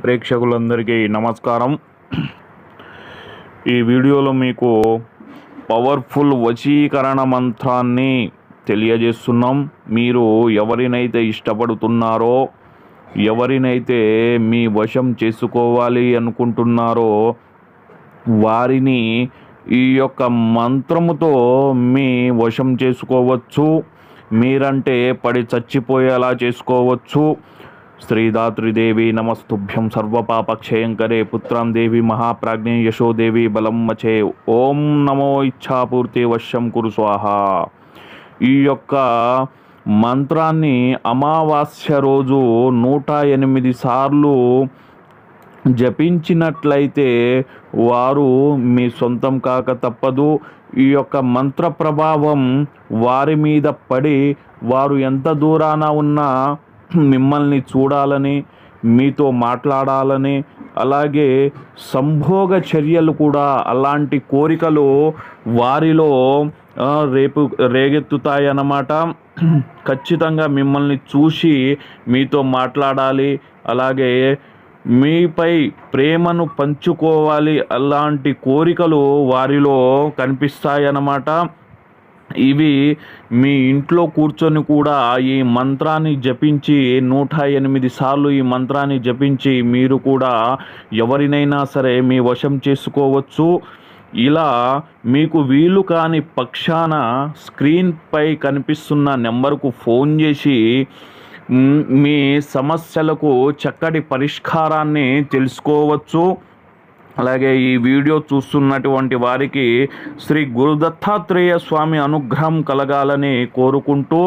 ప్రేక్షకులందరికీ నమస్కారం. ఈ వీడియోలో మీకు పవర్ఫుల్ వశీకరణ మంత్రాన్ని తెలియజేస్తున్నాం. మీరు ఎవరినైతే ఇష్టపడుతున్నారో, ఎవరినైతే మీ వశం చేసుకోవాలి అనుకుంటున్నారో వారిని ఈ యొక్క మంత్రముతో మీ వశం చేసుకోవచ్చు. మీరంటే పడి చచ్చిపోయేలా చేసుకోవచ్చు. శ్రీదాత్రిదేవి నమస్తుభ్యం సర్వపాపక్షయంకరే పుత్రం దేవి మహాప్రాజ్ఞే యశోదేవి బలం మచే ఓం నమో ఇచ్ఛాపూర్తి వశ్యం కురు స్వాహ. ఈ యొక్క మంత్రాన్ని అమావాస్య రోజు 108 సార్లు జపించినట్లయితే వారు మీ సొంతం కాక తప్పదు. ఈ యొక్క మంత్ర ప్రభావం వారి మీద పడి వారు ఎంత దూరాన ఉన్నా మిమ్మల్ని చూడాలని, మీతో మాట్లాడాలని, అలాగే సంభోగ చర్యలు కూడా అలాంటి కోరికలు వారిలో రేగెత్తుతాయన్నమాట. ఖచ్చితంగా మిమ్మల్ని చూసి మీతో మాట్లాడాలి, అలాగే మీపై ప్రేమను పంచుకోవాలి, అలాంటి కోరికలు వారిలో కనిపిస్తాయన్నమాట. ఇవి మీ ఇంట్లో కూర్చొని కూడా ఈ మంత్రాన్ని జపించి 108 సార్లు ఈ మంత్రాన్ని జపించి మీరు కూడా ఎవరినైనా సరే మీ వశం చేసుకోవచ్చు. ఇలా మీకు వీలు కాని పక్షాన స్క్రీన్పై కనిపిస్తున్న నెంబర్కు ఫోన్ చేసి మీ సమస్యలకు చక్కటి పరిష్కారాన్ని తెలుసుకోవచ్చు. అలాగే ఈ వీడియో చూస్తున్నటువంటి వారికి శ్రీ గురు దత్తాత్రేయ స్వామి అనుగ్రహం కలగాలని కోరుకుంటూ